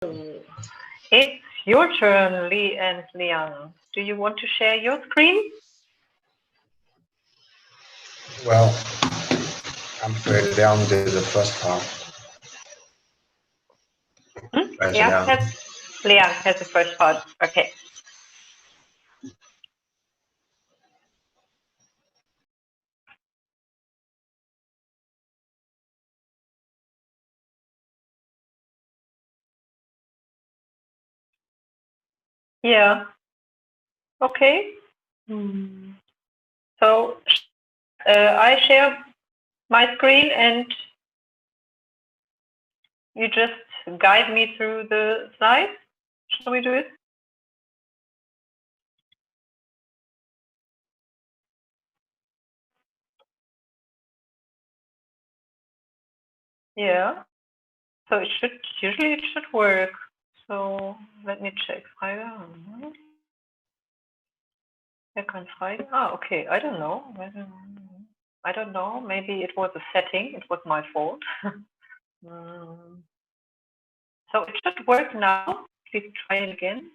It's your turn, Li and Liang. Do you want to share your screen? Well, I'm afraid Liang did the first part. Liang has the first part. Okay. Yeah. Okay. So I share my screen and you just guide me through the slides. Shall we do it? Yeah. So it should work. So let me check. Okay. I don't know. I don't know. Maybe it was a setting. It was my fault. So it should work now. Please try it again.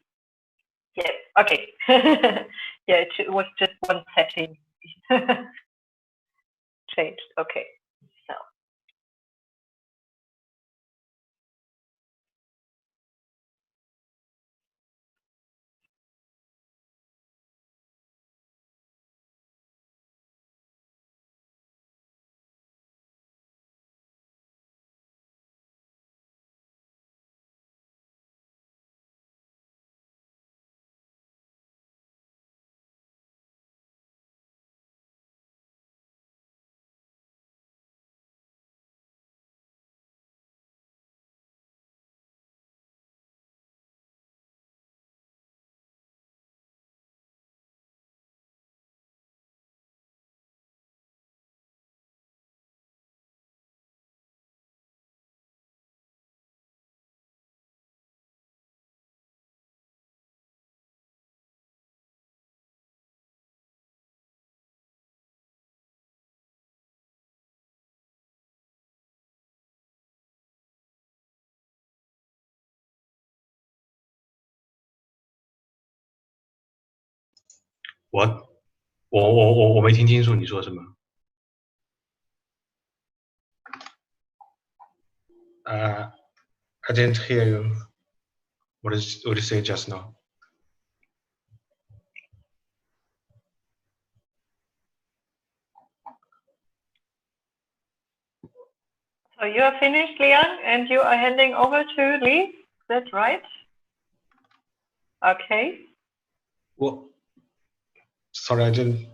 Yes. Okay. Yeah, it was just one setting changed. Okay. So. What？我没听清楚你说什么。I didn't hear you. What did you say just now? So you are finished, Liang, and you are handing over to Li. That's right. Okay. Well, sorry, I didn't.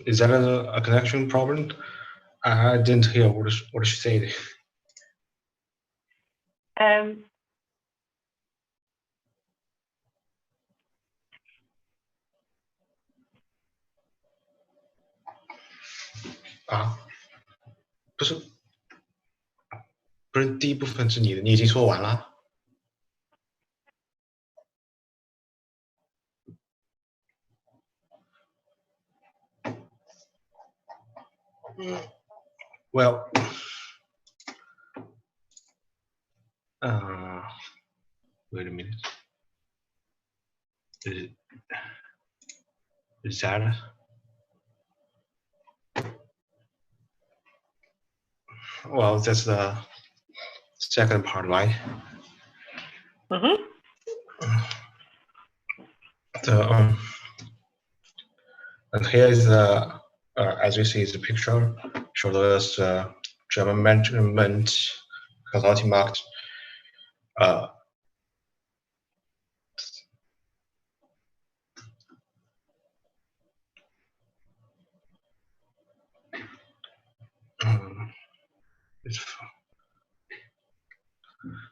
Is that a connection problem? I didn't hear what she said. Ah, 不是第一部分是你的，你已经说完了。Well, wait a minute. Is that? Well, that's the second part, right? And here is as you see, the picture shows us German management consulting market.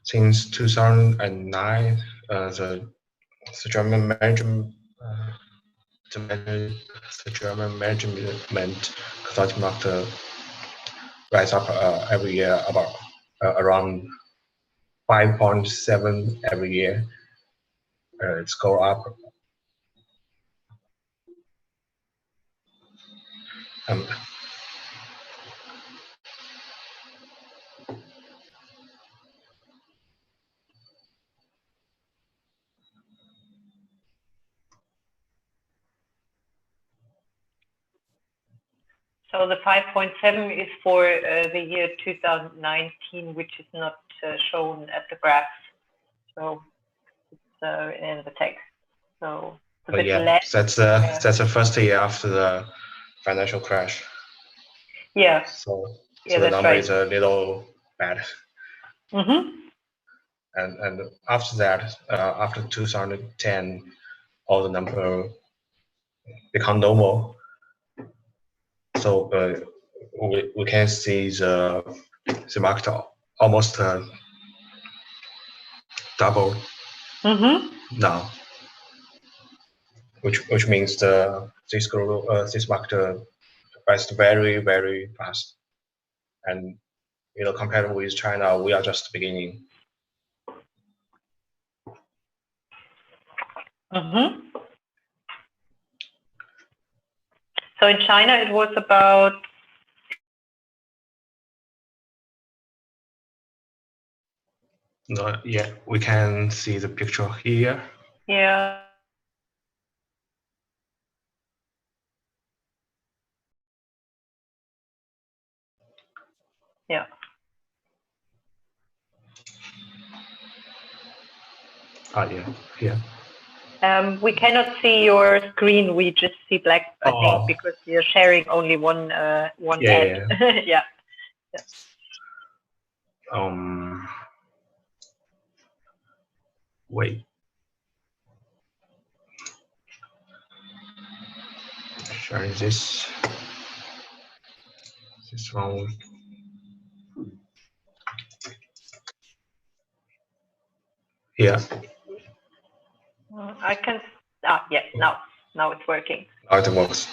Since 2009, the German management consulting market rise up every year about around 5.7 every year. It's go up. So the 5.7 is for the year 2019, which is not shown at the graph. So it's in the text. So it's a bit yeah, less. that's the first year after the financial crash. Yeah. So Yeah, the that's number right. is a little bad. Mm-hmm. And after that, after 2010, all the number become normal. So we can see the market almost double now, which means this market priced very fast, and compared with China, we are just beginning. So in China, it was about. No, yeah, we can see the picture here. Yeah. Yeah. Yeah. We cannot see your screen. We just see black, I think, because you're sharing only one ad. Yeah. Yeah. Wait. Sharing this one. Yeah. I can. Yeah. Now it's working. Now it works.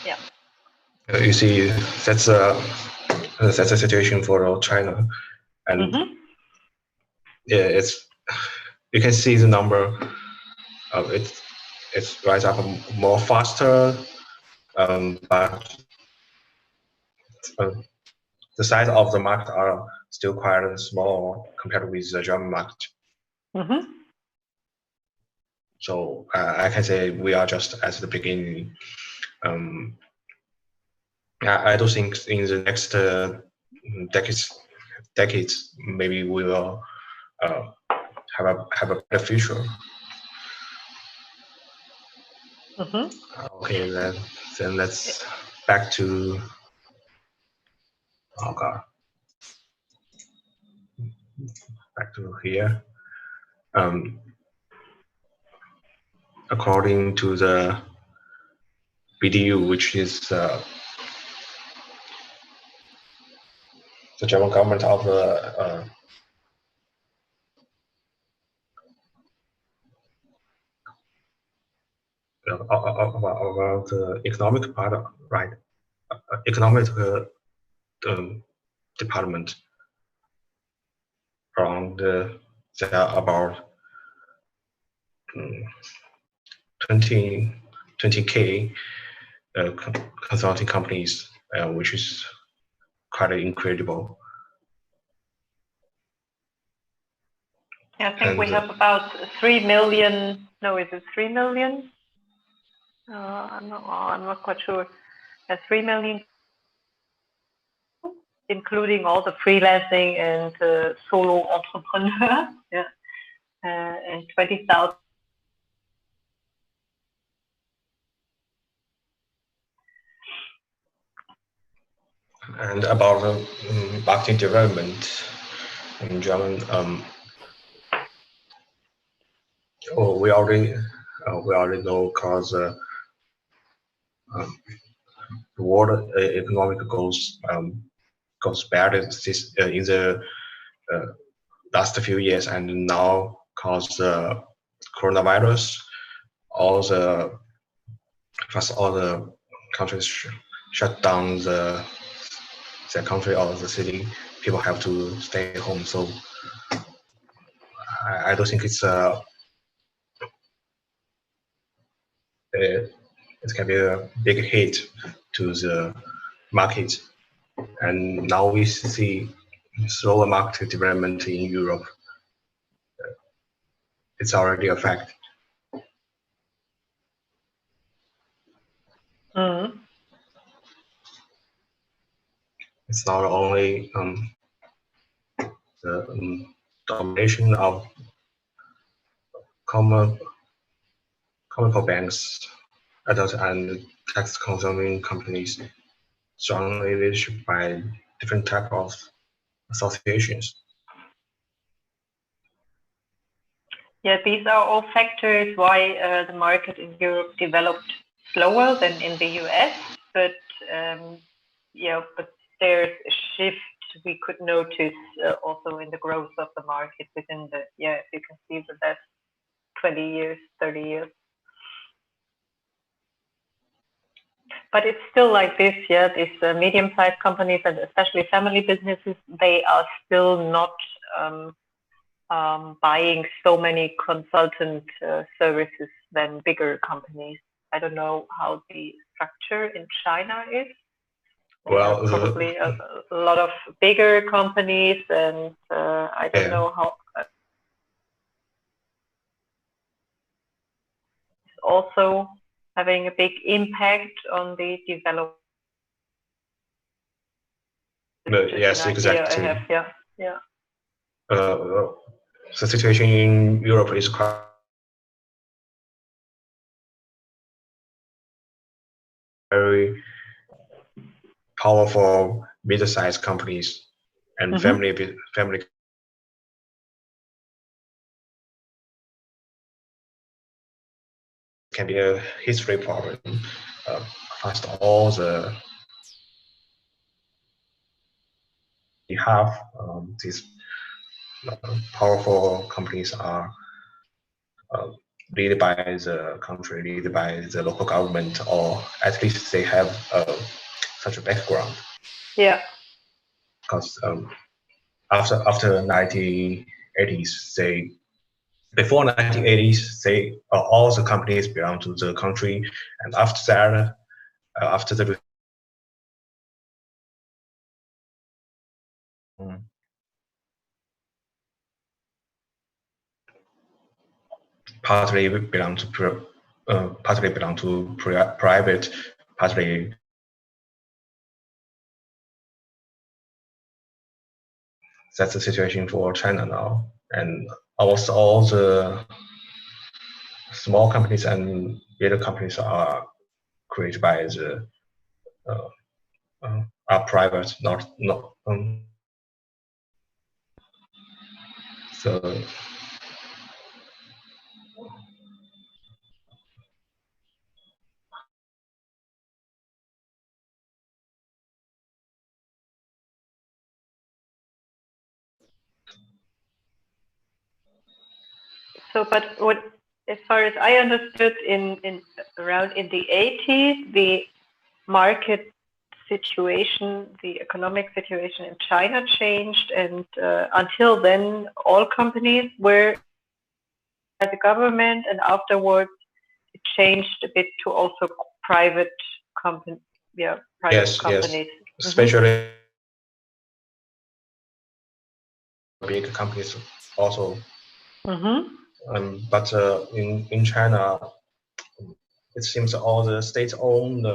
Yeah. You see, that's a situation for China, and yeah, you can see the number. It's rise up more faster, but the size of the market are still quite small compared with the German market. So I can say we are just at the beginning. I don't think in the next decades maybe we will have a better future. Okay, then let's back to back to here. According to the BDU, which is the German government of about the economic part, right? Economic department. Around there are about 20K consulting companies, which is quite incredible. Yeah, I think we have about 3 million. No, is it 3 million? I'm not quite sure. 3 million, including all the freelancing and solo entrepreneurs. Yeah, and 20,000. And about marketing development in German, we already know because the world economic goes bad in the last few years, and now because the coronavirus, all the countries shut down the country or the city. People have to stay home, so I don't think it can be a big hit to the market. And now we see slower market development in Europe. It's already a fact. it's not only the domination of commercial banks, adult and tax consuming companies, strongly leadership by different type of associations. Yeah, these are all factors why the market in Europe developed slower than in the US, but but there's a shift we could notice also in the growth of the market within the, if you can see the last 20 years, 30 years. But it's still like this, these medium-sized companies and especially family businesses, they are still not buying so many consultant services than bigger companies. I don't know how the structure in China is. Well, probably a lot of bigger companies, and I don't know how. It's also having a big impact on the development. Yes, exactly. Yeah. The situation in Europe is quite very powerful middle-sized companies and family can be a history problem. Past all the you have these powerful companies are led by the country, led by the local government, or at least they have such a background. Yeah. Because after 1980s, before 1980s, all the companies belong to the country, and after that, after the partly belong to private, partly that's the situation for China now, and almost all the small companies and middle companies are created by the are private, not so. So, but what, as far as I understood, around in the 80s, the market situation, the economic situation in China changed, and until then, all companies were by the government, and afterwards it changed a bit to also private companies. Yeah, private companies. Yes. Especially big companies also. But in China, it seems all the state-owned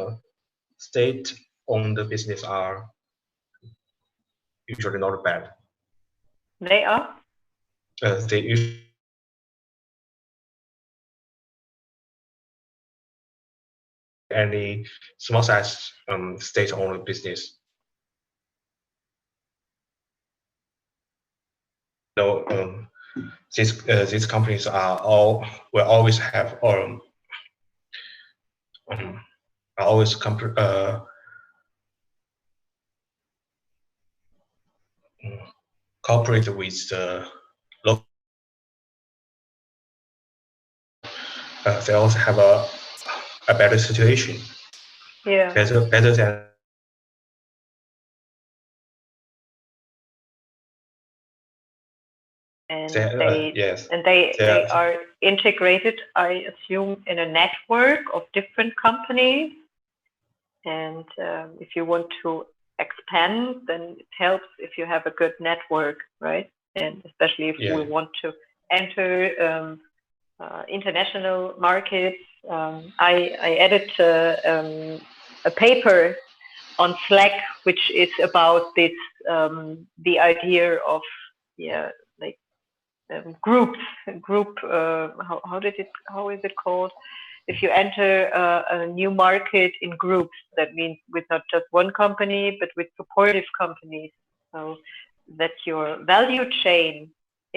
business are usually not bad. They are? They usually any small size state-owned business. So these companies will always have always cooperate with the local. They also have a better situation. Yeah. Better than. And they are integrated, I assume, in a network of different companies. And if you want to expand, then it helps if you have a good network, right? And especially if we want to enter international markets. I edited a paper on Slack, which is about this the idea of groups, how is it called? If you enter a new market in groups, that means with not just one company, but with supportive companies, so that your value chain,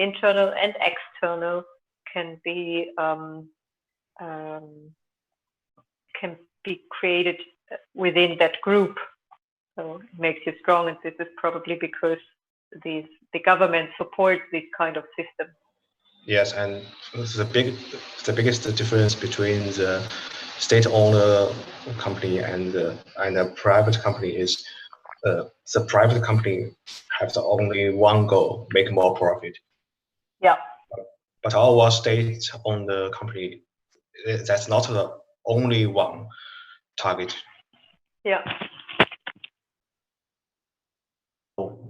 internal and external, can be created within that group. So it makes you strong, and this is probably because the government supports this kind of system. Yes, and the biggest difference between the state-owned company and a private company is the private company has only one goal: make more profit. Yeah. But our state-owned company, that's not the only one target. Yeah.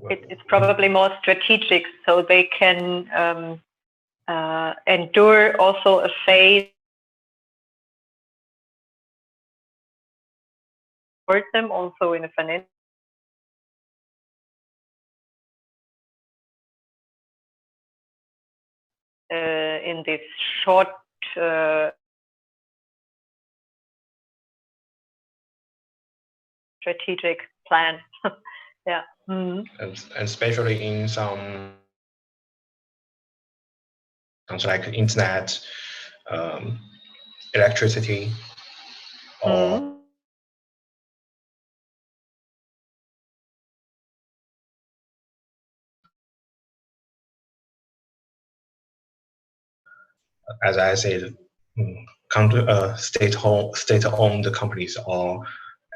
It's probably more strategic, so they can endure also a phase for them, also in a financial. In this short strategic plan. Yeah. Mm-hmm. And especially in some like internet, electricity, or as I said, state-owned companies, or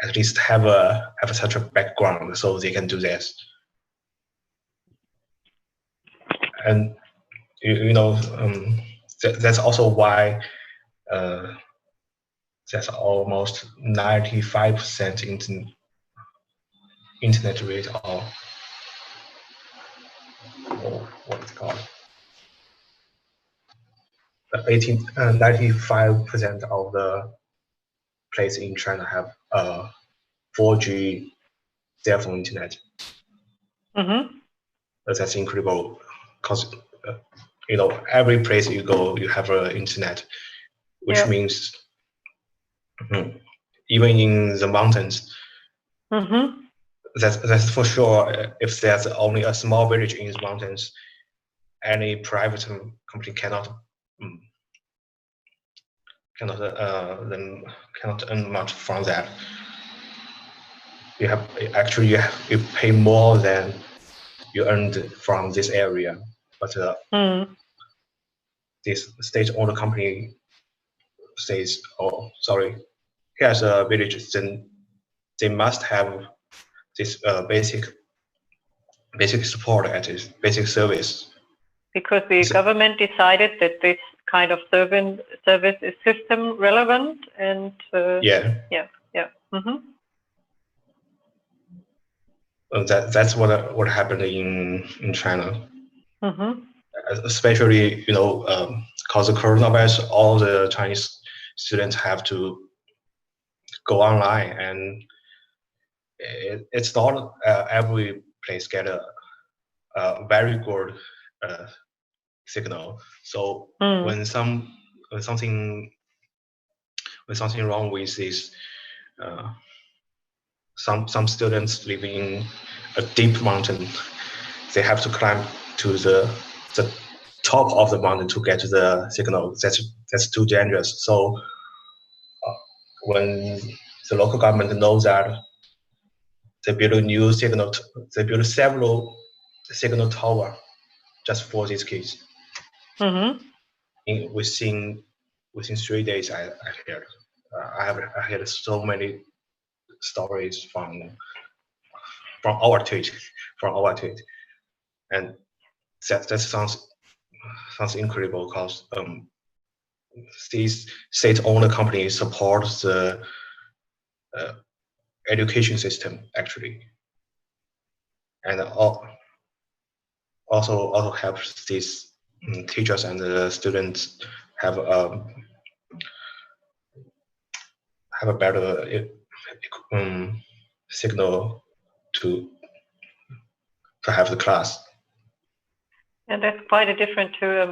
at least have such a background, so they can do this. And that's also why there's almost 95% internet rate, or what it's called. 95% of the places in China have 4G cell phone internet. Mm-hmm. That's incredible, because every place you go, you have internet, which means even in the mountains. Mm-hmm. That's for sure. If there's only a small village in the mountains, any private company cannot earn much from that. You pay more than you earned from this area, but this state-owned company says, "Oh, sorry, here's a village. Then they must have this basic support at this basic service." Because the government decided that this kind of service is system relevant, and yeah. Mm-hmm. That's what happened in China. Mm-hmm. Especially because of coronavirus, all the Chinese students have to go online, and it's not every place get a very good signal. So when something wrong with this, some students live in a deep mountain. They have to climb to the top of the mountain to get the signal. That's too dangerous. So when the local government knows that, they build a new signal. They build several signal tower just for these kids. Mm-hmm. Within 3 days, I heard. I heard so many stories from our tweet, and that sounds incredible, because these state-owned companies support the education system actually, and also helps these teachers and the students have a better signal to have the class. And that's quite a different to a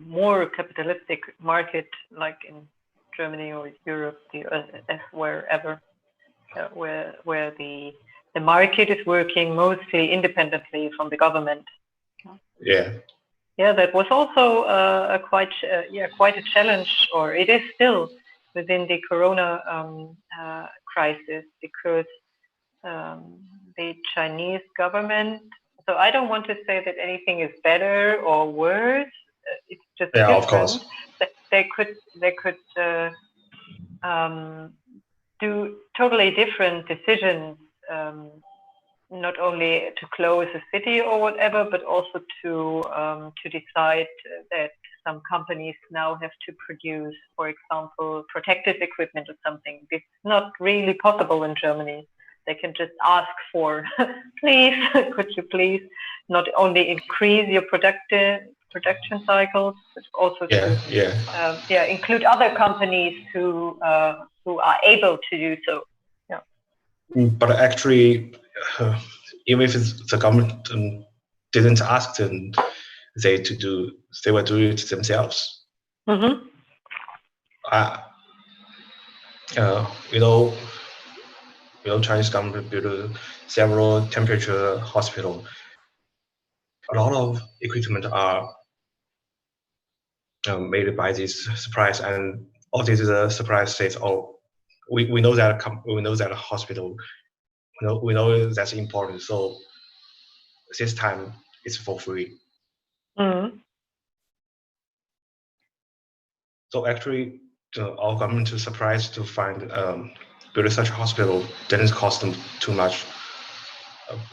more capitalistic market, like in Germany or Europe, the US, wherever, where the market is working mostly independently from the government. Yeah. Yeah, that was also quite a challenge, or it is still within the Corona crisis, because the Chinese government. So I don't want to say that anything is better or worse. It's just different. Of course. They could do totally different decisions. Not only to close a city or whatever, but also to decide that some companies now have to produce, for example, protective equipment or something. It's not really possible in Germany. They can just ask for, please, could you please not only increase your production cycles, but also to include other companies who are able to do so. Yeah. But actually, even if the government didn't ask them, they will do it themselves. Mm-hmm. Chinese government built several temperature hospitals. A lot of equipment are made by this suppliers, and all these suppliers says, "Oh, we know that hospital, we know that's important. So this time it's for free." Mm-hmm. So actually, our government is surprised to find build such a hospital didn't cost them too much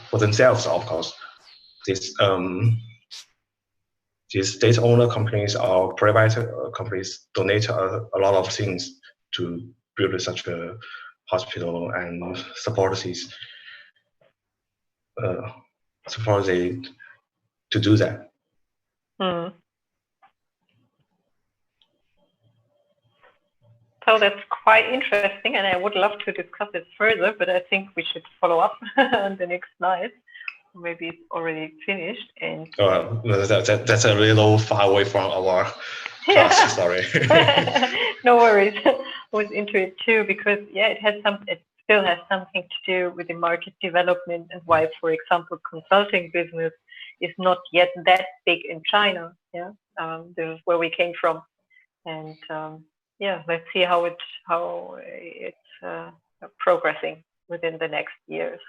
for themselves. Of course, these state-owned companies or private companies donate a lot of things to build such a hospital and support they to do that. Mm. So that's quite interesting, and I would love to discuss it further, but I think we should follow up on the next slide. Maybe it's already finished. And that's a little far away from our class. Sorry. No worries. I was into it too, because it still has something to do with the market development and why, for example, consulting business is not yet that big in China. Yeah, this is where we came from, and let's see how it's progressing within the next years.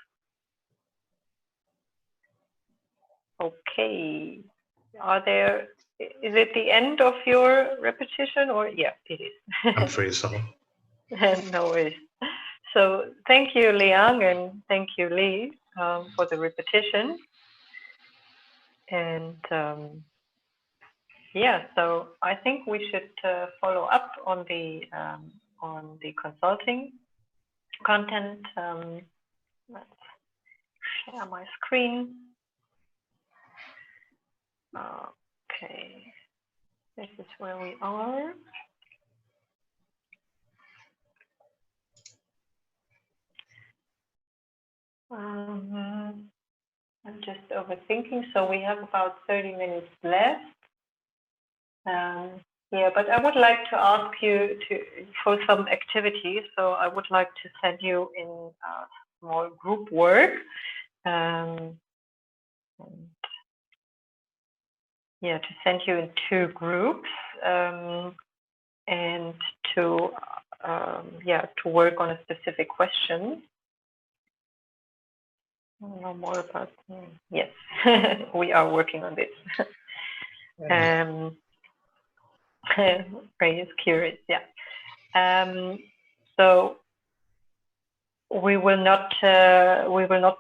Okay, is it the end of your repetition, or yeah, it is. I'm afraid so. No worries. So thank you, Liang, and thank you, Li, for the repetition. And so I think we should follow up on the consulting content. Let's share my screen. Okay, this is where we are. I'm just overthinking. So we have about 30 minutes left. But I would like to ask you for some activities. So I would like to send you in small group work. To send you in 2 groups and to work on a specific question. No more about yes, we are working on this. Ray is curious, so we will not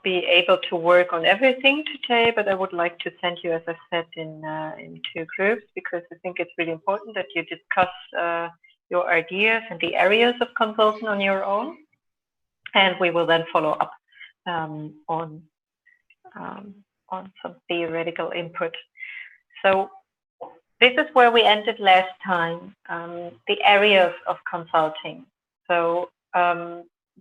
be able to work on everything today, but I would like to send you, as I said, in 2 groups, because I think it's really important that you discuss your ideas and the areas of consulting on your own, and we will then follow up on some theoretical input. So this is where we ended last time, the areas of consulting. So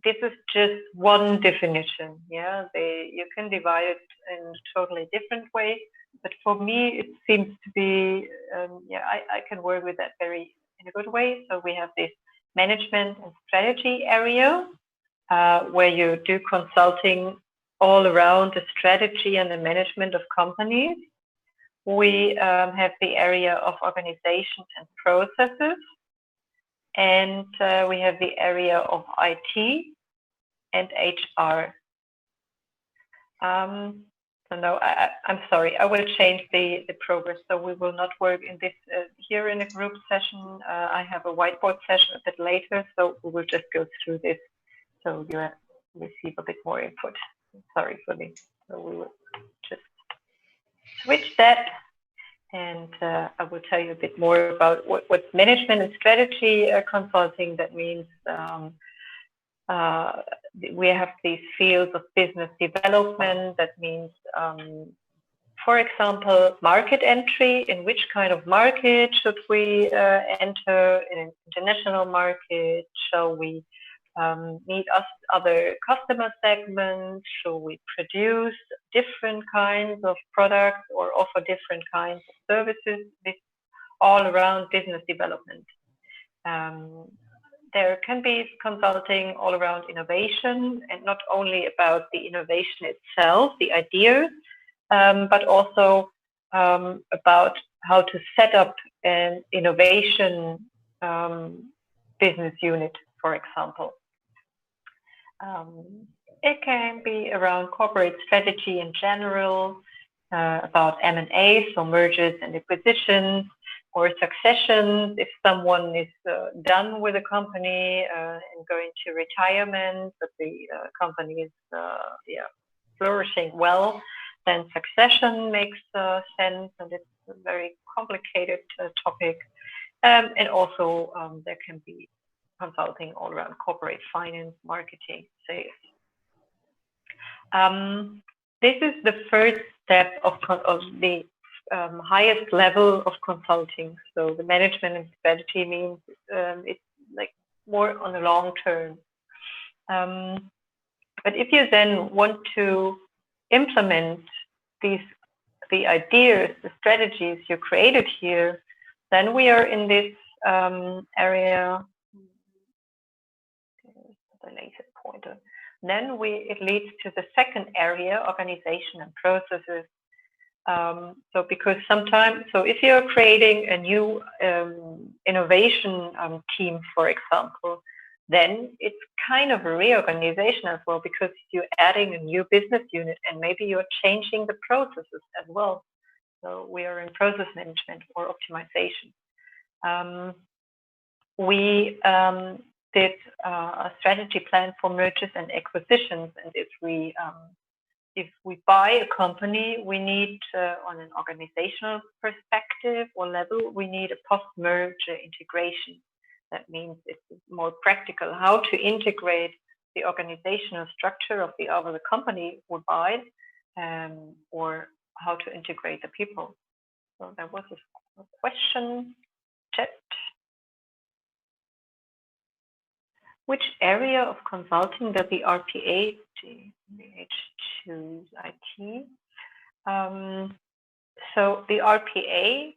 this is just one definition. Yeah, you can divide it in a totally different way. But for me, it seems to be, I can work with that in a good way. So we have this management and strategy area where you do consulting all around the strategy and the management of companies. We have the area of organization and processes, and we have the area of IT and HR. So no, I'm sorry, I will change the progress. So we will not work in this here in a group session. I have a whiteboard session a bit later, so we will just go through this so you receive a bit more input. Sorry for this. So we will just switch that, and I will tell you a bit more about what management and strategy consulting. That means we have these fields of business development. That means, for example, market entry. In which kind of market should we enter? In an international market? Shall we meet other customer segments? Shall we produce different kinds of products or offer different kinds of services? This all around business development. There can be consulting all around innovation, and not only about the innovation itself, the ideas, but also about how to set up an innovation business unit, for example. It can be around corporate strategy in general, about M&A, so mergers and acquisitions, or succession. If someone is done with a company and going to retirement, but the company is flourishing well, then succession makes sense, and it's a very complicated topic. And also there can be consulting all around corporate finance, marketing, sales. This is the first step of the highest level of consulting. So the management and strategy means it's like more on the long term. But if you then want to implement the ideas, the strategies you created here, then we are in this area. The laser pointer. Then it leads to the second area, organization and processes. So because sometimes, so if you're creating a new innovation team, for example, then it's kind of a reorganization as well, because you're adding a new business unit and maybe you're changing the processes as well. So we are in process management or optimization. We did a strategy plan for mergers and acquisitions, and if we buy a company, we need, on an organizational perspective or level, we need a post-merger integration. That means it's more practical how to integrate the organizational structure of the other company we buy, or how to integrate the people. So there was a question, chat. Which area of consulting does the RPA choose? IT. So the RPA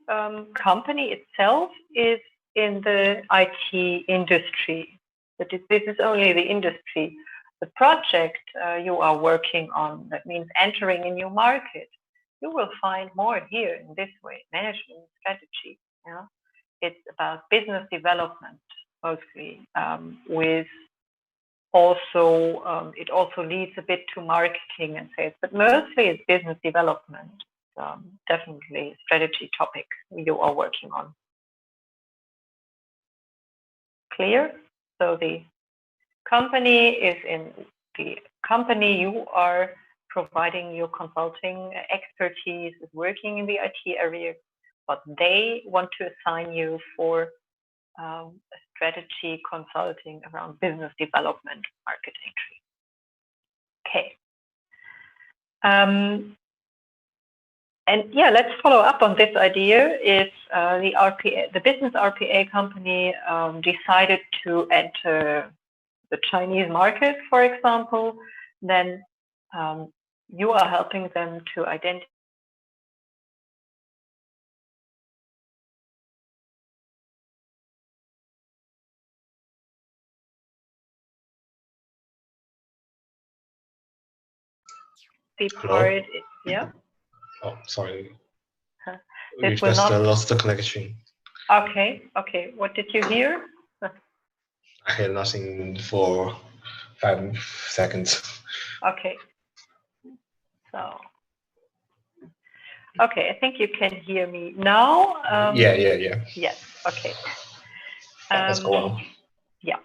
company itself is in the IT industry, but this is only the industry. The project you are working on, that means entering a new market, you will find more here in this way, management strategy. Yeah? It's about business development mostly, with also, it also leads a bit to marketing and sales, but mostly it's business development. Definitely a strategy topic you are working on. Clear? So the company is in the company you are providing your consulting expertise, is working in the IT area, but they want to assign you for a strategy consulting around business development, market entry. Okay. And yeah, let's follow up on this idea. Is the business RPA company decided to enter the Chinese market, for example, then you are helping them to identify the part. Yeah. Oh, sorry. This We will just not. lost the connection. Okay. Okay. What did you hear? I heard nothing for 5 seconds. Okay. So. Okay, I think you can hear me now. Yeah. Yes. Okay. Let's go on. Yeah.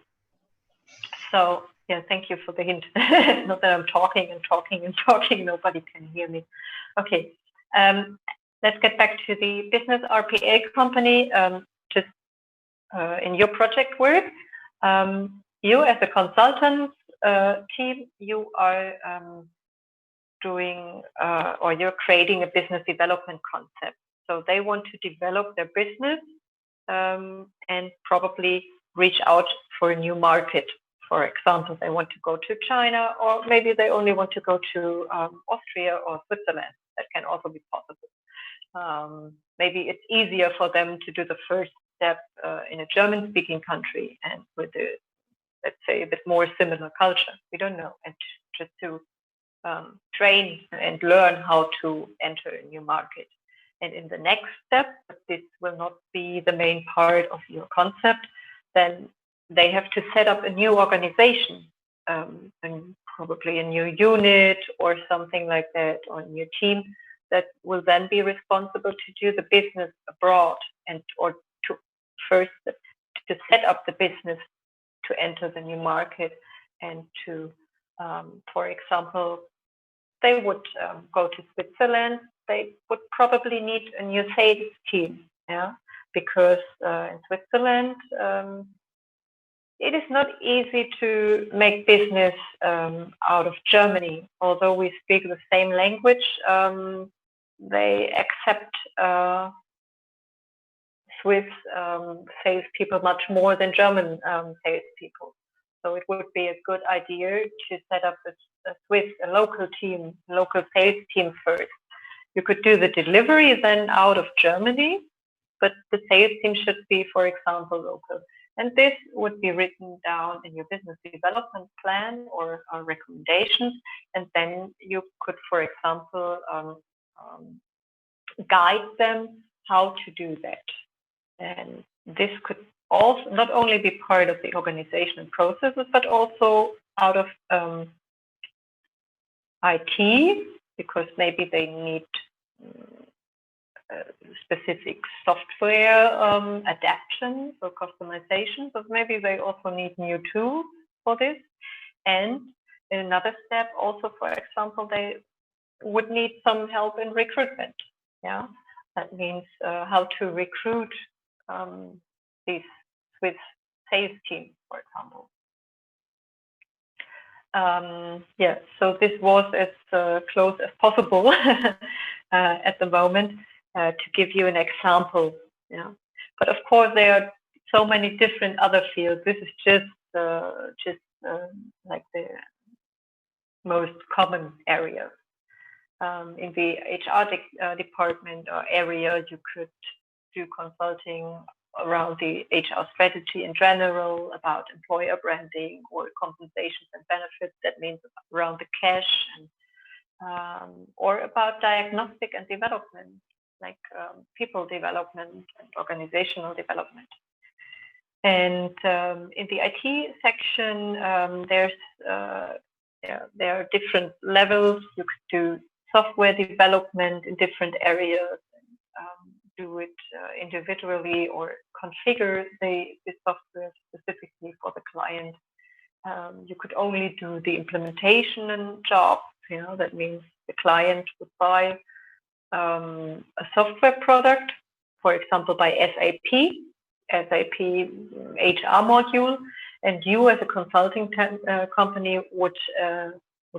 So yeah, thank you for the hint. Not that I'm talking and talking and talking, nobody can hear me. Okay. Let's get back to the business RPA company. Just in your project work, you as a consultant team, you are doing or you're creating a business development concept. So they want to develop their business and probably reach out for a new market. For example, they want to go to China, or maybe they only want to go to Austria or Switzerland. That can also be possible. Maybe it's easier for them to do the first step in a German-speaking country and with a, let's say, a bit more similar culture. We don't know, and just to train and learn how to enter a new market. And in the next step, but this will not be the main part of your concept, then they have to set up a new organization, and probably a new unit or something like that, or a new team that will then be responsible to do the business abroad and or to first to set up the business to enter the new market and to, for example, they would go to Switzerland. They would probably need a new sales team, yeah, because in Switzerland it is not easy to make business out of Germany. Although we speak the same language, they accept Swiss salespeople much more than German salespeople. So it would be a good idea to set up a local team, local sales team first. You could do the delivery then out of Germany, but the sales team should be, for example, local. And this would be written down in your business development plan or recommendations. And then you could, for example, guide them how to do that. And this could also not only be part of the organization and processes, but also out of IT, because maybe they need specific software adaptations or customizations, but maybe they also need new tools for this. And in another step, also, for example, they would need some help in recruitment. Yeah, that means how to recruit these Swiss sales teams, for example. Yeah, so this was as close as possible at the moment to give you an example. Yeah, but of course there are so many different other fields. This is just like the most common area. In the HR department or area, you could do consulting around the HR strategy in general, about employer branding or compensations and benefits. That means around the cash, and or about diagnostic and development, like people development and organizational development. And in the IT section, there are different levels. You could do software development in different areas, do it individually or configure the software specifically for the client. You could only do the implementation job. You know, that means the client would buy a software product, for example, by SAP HR module, and you as a consulting company would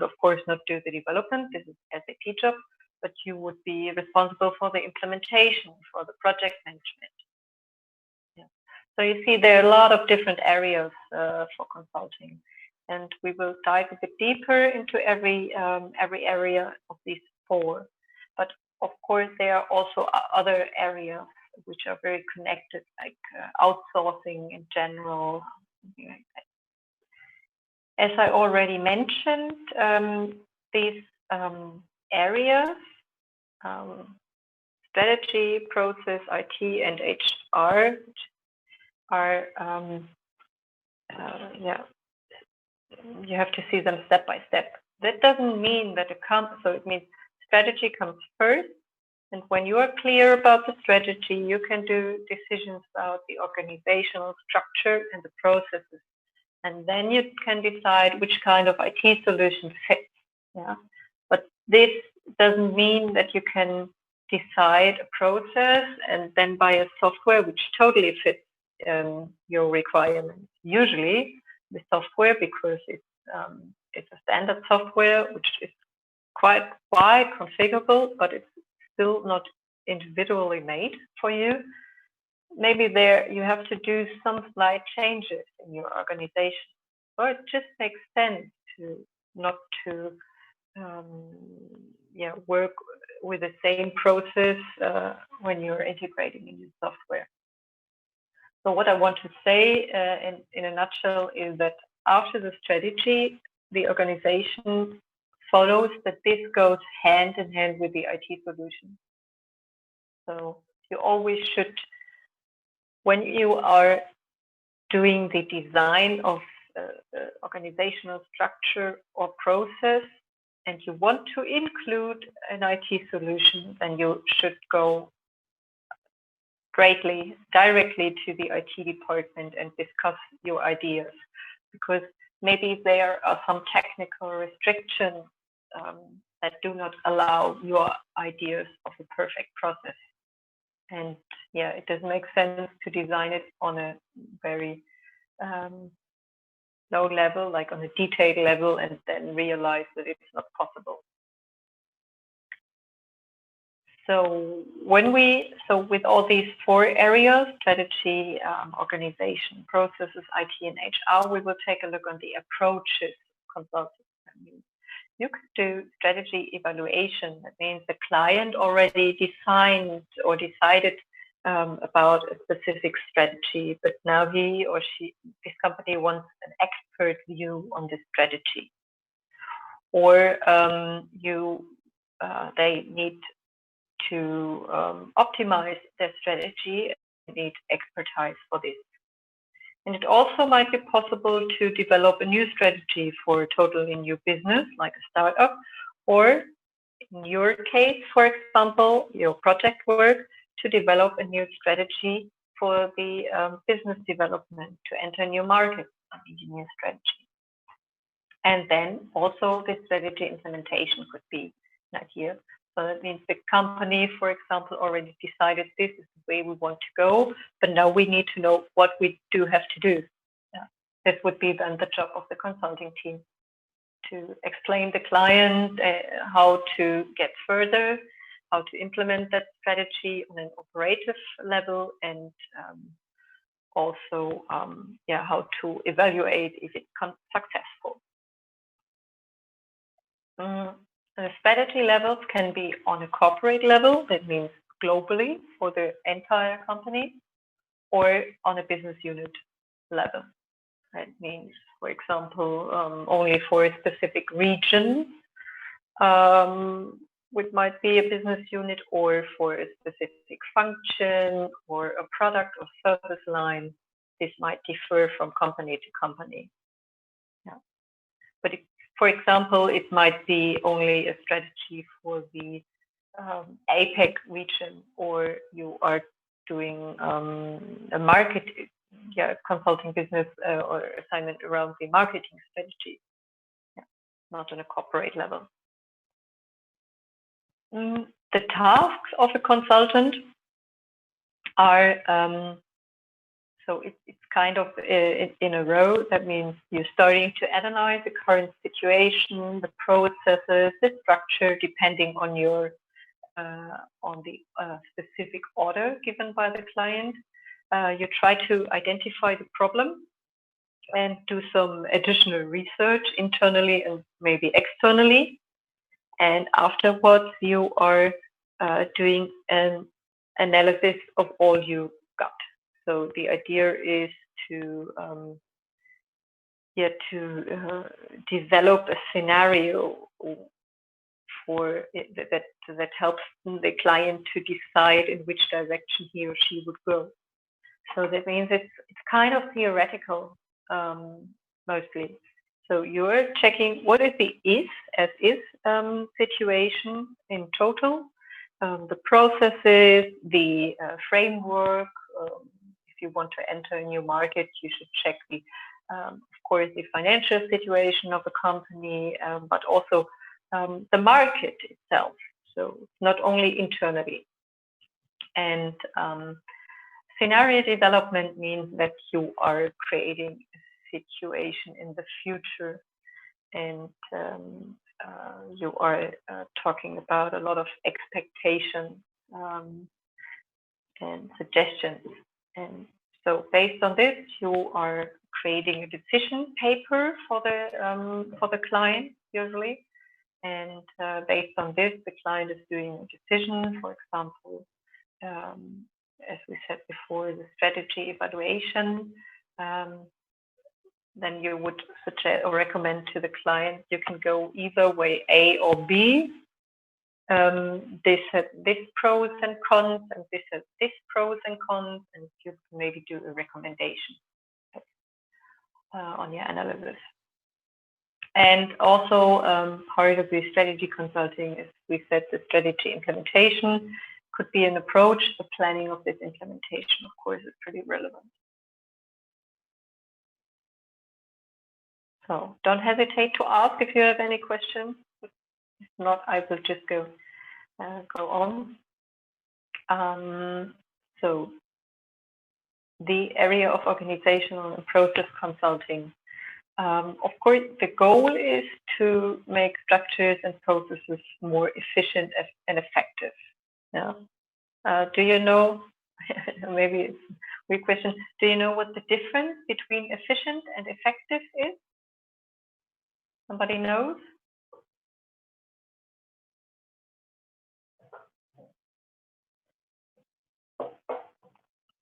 of course not do the development. This is SAP job, but you would be responsible for the implementation, for the project management. Yeah. So you see, there are a lot of different areas for consulting, and we will dive a bit deeper into every area of these four. But of course, there are also other areas which are very connected, like outsourcing in general, something like that. As I already mentioned, these areas, strategy, process, IT, and HR, are you have to see them step by step. That doesn't mean that so it means strategy comes first, and when you are clear about the strategy, you can do decisions about the organizational structure and the processes, and then you can decide which kind of IT solution fits. Yeah, but this doesn't mean that you can decide a process and then buy a software which totally fits your requirements. Usually, the software, because it's a standard software which is quite wide configurable, but it's still not individually made for you. Maybe there you have to do some slight changes in your organization, or it just makes sense to not to work with the same process when you're integrating a new software. So what I want to say in a nutshell is that after the strategy, the organization follows that this goes hand in hand with the IT solution. So you always should, when you are doing the design of organizational structure or process, and you want to include an IT solution, then you should go directly to the IT department and discuss your ideas, because maybe there are some technical restrictions that do not allow your ideas of a perfect process. And yeah, it doesn't make sense to design it on a very low level, like on a detailed level, and then realize that it's not possible. So with all these four areas, strategy, organization, processes, IT, and HR, we will take a look on the approaches consulting. You could do strategy evaluation. That means the client already designed or decided about a specific strategy, but now he or she, this company wants an expert view on this strategy. Or they need to optimize their strategy and need expertise for this. And it also might be possible to develop a new strategy for a totally new business, like a startup, or in your case, for example, your project work, to develop a new strategy for the business development, to enter new markets, a new strategy. And then also the strategy implementation could be an idea. So that means the company, for example, already decided this is the way we want to go, but now we need to know what we do have to do. Yeah. This would be then the job of the consulting team, to explain the client how to get further, how to implement that strategy on an operative level, and also how to evaluate if it becomes successful. The strategy levels can be on a corporate level, that means globally for the entire company, or on a business unit level. That means, for example, only for a specific region, which might be a business unit, or for a specific function or a product or service line. This might differ from company to company. Yeah. But for example, it might be only a strategy for the APEC region, or you are doing a market, consulting business or assignment around the marketing strategy, not on a corporate level. The tasks of a consultant are so it's kind of in a row. That means you're starting to analyze the current situation, the processes, the structure, depending on your on the specific order given by the client. you try to identify the problem and do some additional research internally and maybe externally. And afterwards, you are doing an analysis of all you got. So the idea is to develop a scenario for that helps the client to decide in which direction he or she would go. So that means it's kind of theoretical mostly. So you're checking what is the as is situation in total, the processes, the framework. If you want to enter a new market, you should check of course, the financial situation of the company, but also the market itself. So not only internally. And scenario development means that you are creating a situation in the future, and you are talking about a lot of expectations and suggestions. And so based on this, you are creating a decision paper for the client usually. And based on this, the client is doing a decision, for example, as we said before, the strategy evaluation. Then you would suggest or recommend to the client, you can go either way, A or B. This has this pros and cons, and this has this pros and cons, and you can maybe do a recommendation on your analysis. And also part of the strategy consulting is, we said, the strategy implementation could be an approach. The planning of this implementation, of course, is pretty relevant. So don't hesitate to ask if you have any questions. If not, I will just go on. So the area of organizational and process consulting. Of course, the goal is to make structures and processes more efficient and effective. Yeah. Do you know, maybe it's a weird question, do you know what the difference between efficient and effective is? Somebody knows?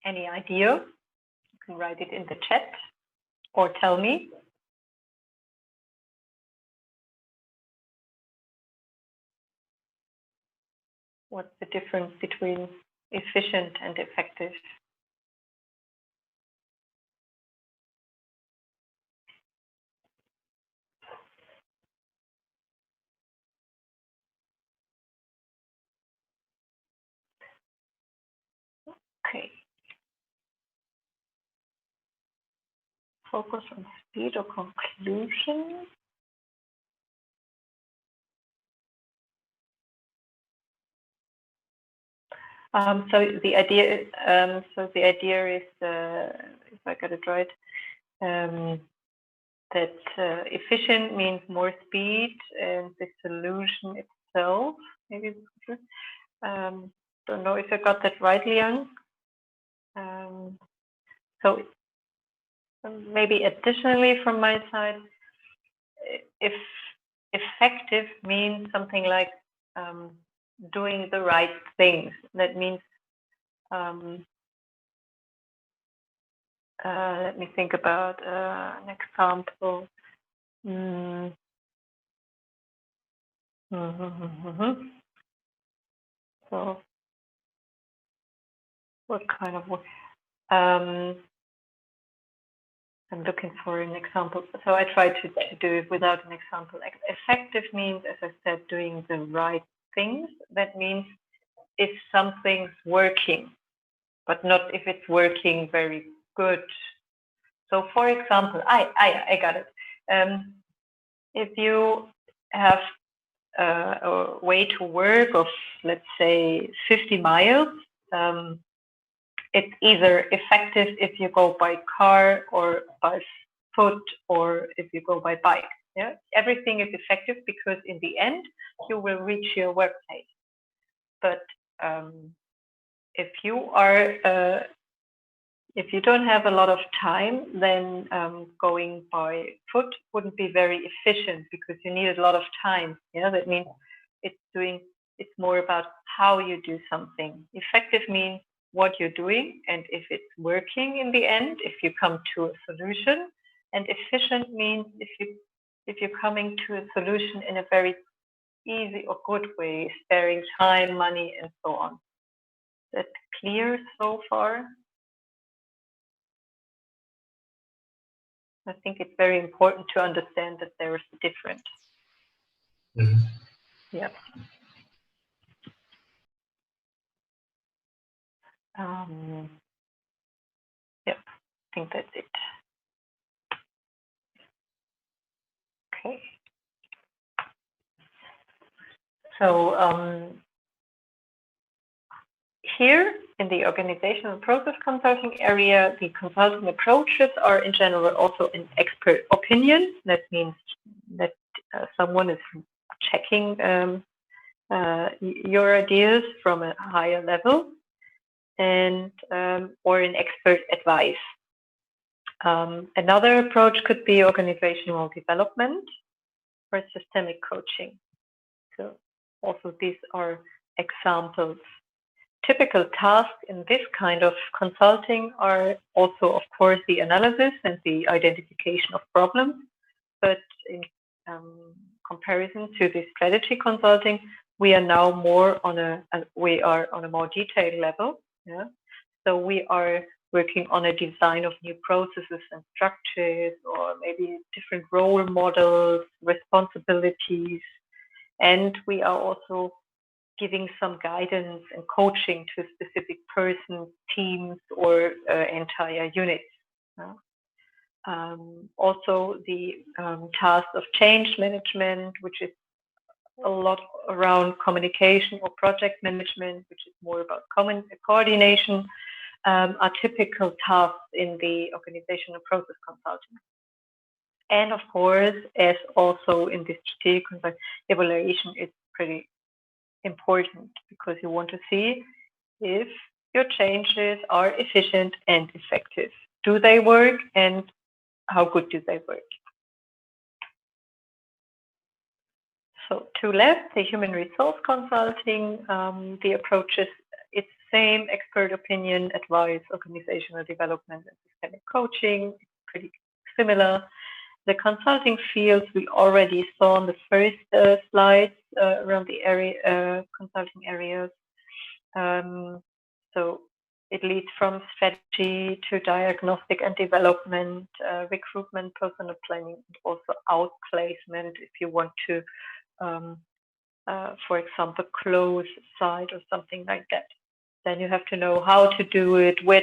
Any idea? You can write it in the chat or tell me. What's the difference between efficient and effective? Okay. Focus on speed or conclusion. So the idea is, if I got it right, that efficient means more speed, and the solution itself, maybe. Don't know if I got that right, Liang. So maybe additionally from my side, if effective means something like doing the right things. That means, let me think about an example. So, what kind of work? I'm looking for an example. So I try to do it without an example. Effective means, as I said, doing the right things. That means if something's working, but not if it's working very good. So for example, I got it. If you have a way to work of, let's say, 50 miles, it's either effective if you go by car or by foot or if you go by bike. Yeah, everything is effective because in the end you will reach your workplace. But if you are If you don't have a lot of time, then going by foot wouldn't be very efficient because you need a lot of time. Yeah, that means it's more about how you do something. Effective means what you're doing and if it's working in the end, if you come to a solution. And efficient means if you're coming to a solution in a very easy or good way, sparing time, money, and so on. That's clear so far? I think it's very important to understand that there is a difference. Mm-hmm. Yeah. Yeah, I think that's it. Okay. So here in the organizational process consulting area, the consulting approaches are in general also an expert opinion. That means that someone is checking your ideas from a higher level, and or an expert advice. Another approach could be organizational development or systemic coaching. So also these are examples. Typical tasks in this kind of consulting are also, of course, the analysis and the identification of problems, but in comparison to the strategy consulting, we are now more on a more detailed level. Yeah, so we are working on a design of new processes and structures, or maybe different role models, responsibilities, and we are also giving some guidance and coaching to specific persons, teams, or entire units. Also, the task of change management, which is a lot around communication, or project management, which is more about coordination, are typical tasks in the organizational process consulting. And of course, as also in the strategic consulting, evaluation is pretty important because you want to see if your changes are efficient and effective. Do they work, and how good do they work? So to left, the human resource consulting, the approaches, it's the same: expert opinion, advice, organizational development, and systemic coaching. It's pretty similar. The consulting fields we already saw on the first slides around the area, consulting areas. So it leads from strategy to diagnostic and development, recruitment, personnel planning, and also outplacement if you want to, for example, close a site or something like that. Then you have to know how to do it, where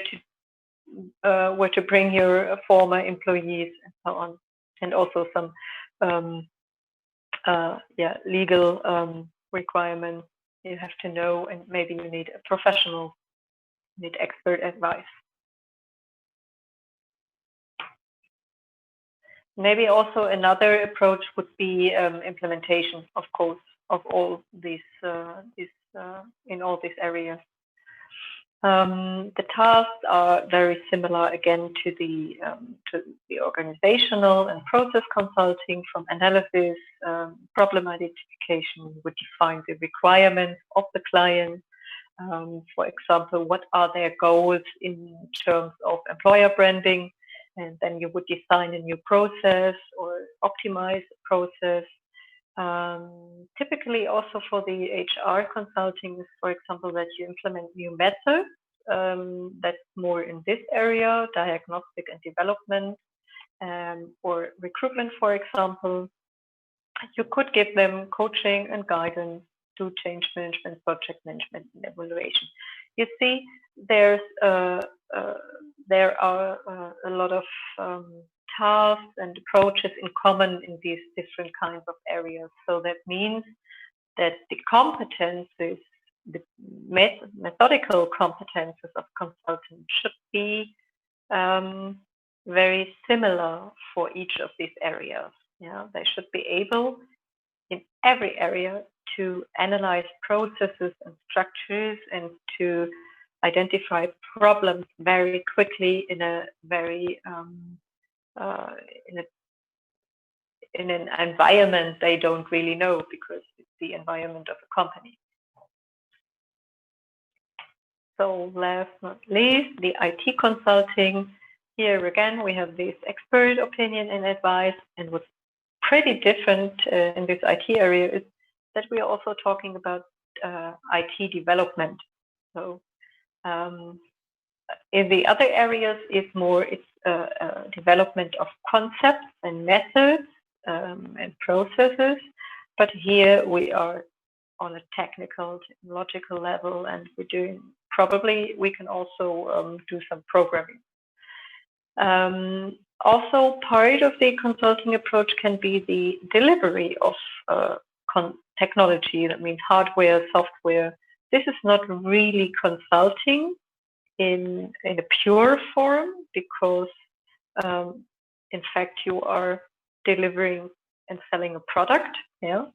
to bring your former employees, and so on. And also some legal requirements you have to know, and maybe you need a professional, need expert advice. Maybe also another approach would be implementation, of course, of all these in all these areas. The tasks are very similar again to the organizational and process consulting, from analysis, problem identification. We define the requirements of the client. For example, what are their goals in terms of employer branding? And then you would design a new process or optimize the process. Typically also for the HR consulting is, for example, that you implement new methods. That's more in this area, diagnostic and development, or recruitment, for example. You could give them coaching and guidance, do change management, project management, and evaluation. You see, there are a lot of tasks and approaches in common in these different kinds of areas. So that means that the competences, the methodical competences of consultants should be very similar for each of these areas. Yeah, they should be able in every area to analyze processes and structures, and to identify problems very quickly in a very in an environment they don't really know, because it's the environment of a company. So last but not least, the IT consulting. Here again, we have this expert opinion and advice, and what's pretty different in this IT area is that we are also talking about IT development. So in the other areas, it's development of concepts and methods and processes, but here we are on a technical, technological level, and we can also do some programming. Also, part of the consulting approach can be the delivery of technology. That means hardware, software. This is not really consulting in a pure form, because in fact you are delivering and selling a product. Yeah.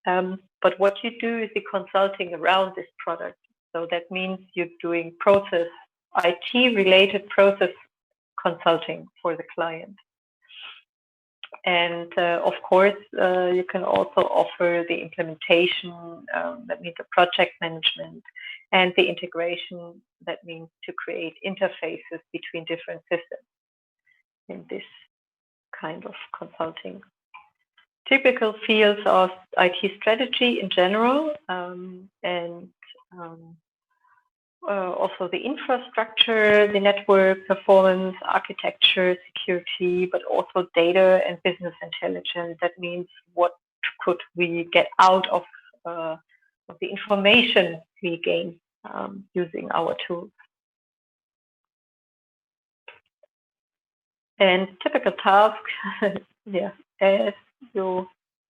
But what you do is the consulting around this product. So that means you're doing IT-related process consulting for the client. And of course, you can also offer the implementation, that means the project management, and the integration, that means to create interfaces between different systems in this kind of consulting. Typical fields of IT strategy in general, and also the infrastructure, the network performance, architecture, security, but also data and business intelligence. That means what could we get out of the information we gain using our tools. And typical tasks, yeah, as you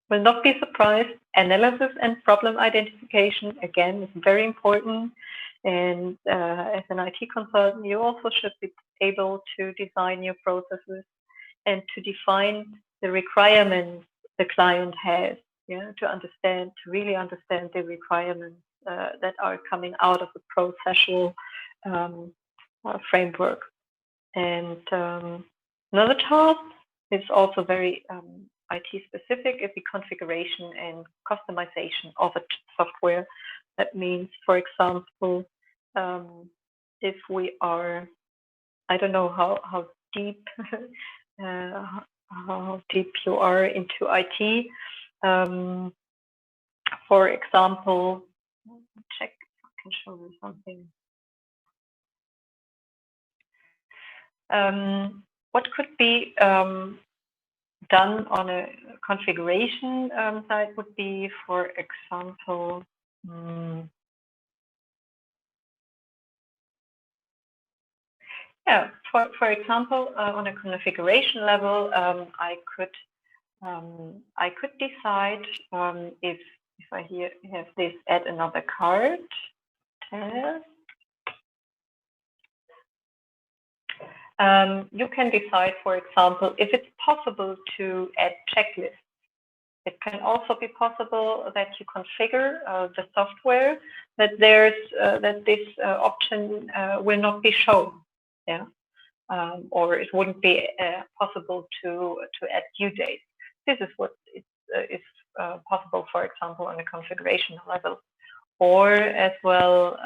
will not be surprised, analysis and problem identification, again, is very important. And as an IT consultant, you also should be able to design your processes and to define the requirements the client has, to really understand the requirements that are coming out of the processual framework. And another task is also very IT specific, is the configuration and customization of a software. That means, for example, if we are, I don't know how deep how deep you are into IT. For example, check if I can show you something. What could be done on a configuration side would be, for example, for example, on a configuration level, I could decide if I here have this add another card test. You can decide, for example, if it's possible to add checklists. It can also be possible that you configure the software that that this option will not be shown, or it wouldn't be possible to add due dates. This is what is possible, for example, on a configuration level, or as well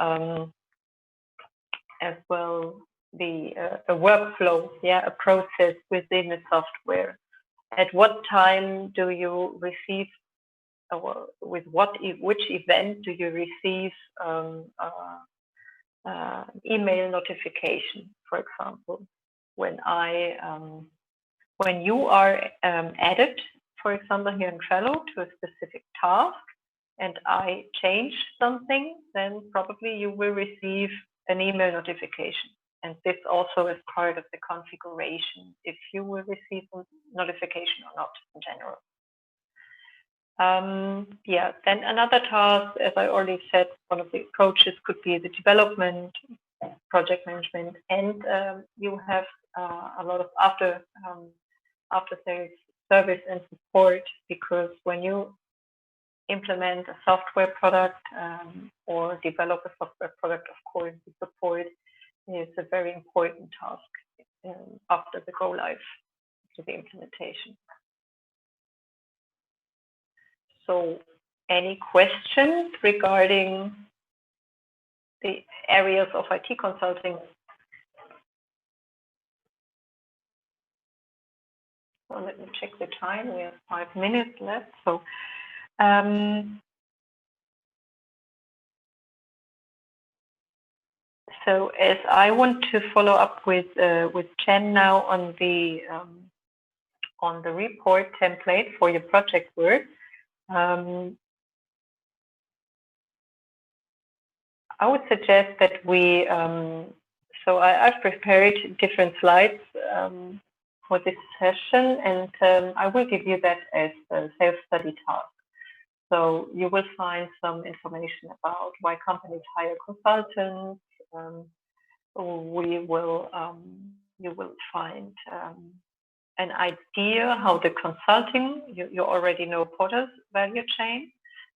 the workflow, a process within the software. At what time do you receive, or with which event do you receive email notification? For example, when you are added, for example, here in Trello to a specific task, and I change something, then probably you will receive an email notification. And this also is part of the configuration, if you will receive a notification or not in general. Then another task, as I already said, one of the approaches could be the development, project management, and you have a lot of after sales service and support, because when you implement a software product or develop a software product, of course, the support is a very important task after the go live, to the implementation. So any questions regarding the areas of IT consulting? So let me check the time. We have 5 minutes left. So so as I want to follow up with Chen now on the report template for your project work, I would suggest that we. So I've prepared different slides for this session, and I will give you that as a self-study task. So you will find some information about why companies hire consultants. You will find an idea how the consulting, you already know Porter's value chain,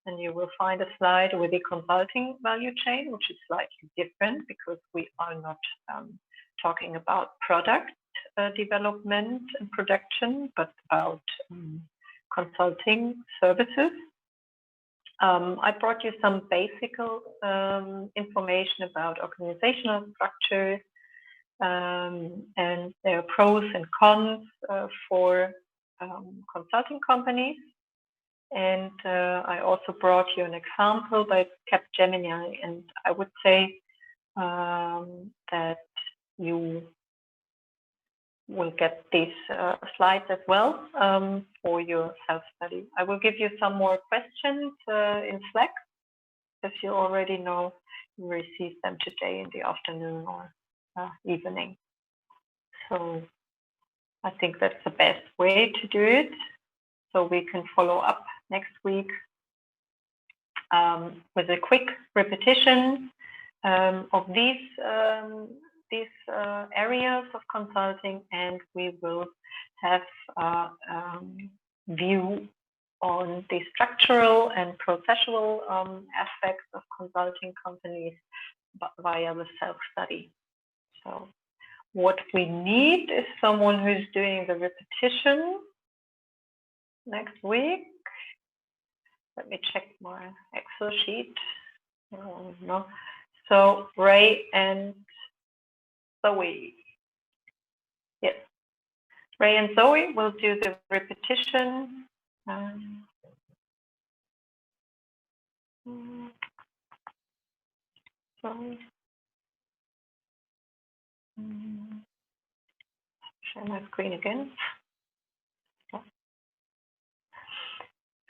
and you will find a slide with the consulting value chain, which is slightly different because we are not talking about product development and production, but about consulting services. I brought you some basic information about organizational structures and their pros and cons for consulting companies. And I also brought you an example by Capgemini, and I would say that you will get these slides as well for your self-study. I will give you some more questions in Slack, as you already know. You received them today in the afternoon or evening. So I think that's the best way to do it. So we can follow up next week with a quick repetition of these areas of consulting, and we will have a view on the structural and processual aspects of consulting companies via the self-study. So what we need is someone who's doing the repetition next week. Let me check my Excel sheet. No. So Ray and Zoe. Yes, Ray and Zoe will do the repetition. Share my screen again.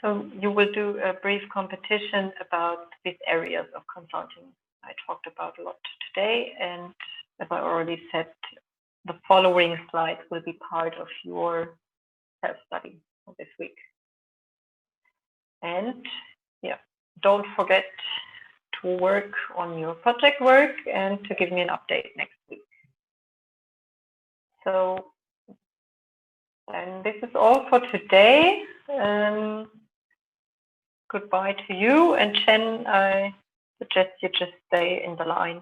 So you will do a brief competition about these areas of consulting I talked about a lot today, and as I already said, the following slides will be part of your self-study for this week. And yeah, don't forget to work on your project work and to give me an update next week. So, and this is all for today. Goodbye to you, and Chen, I suggest you just stay in the line.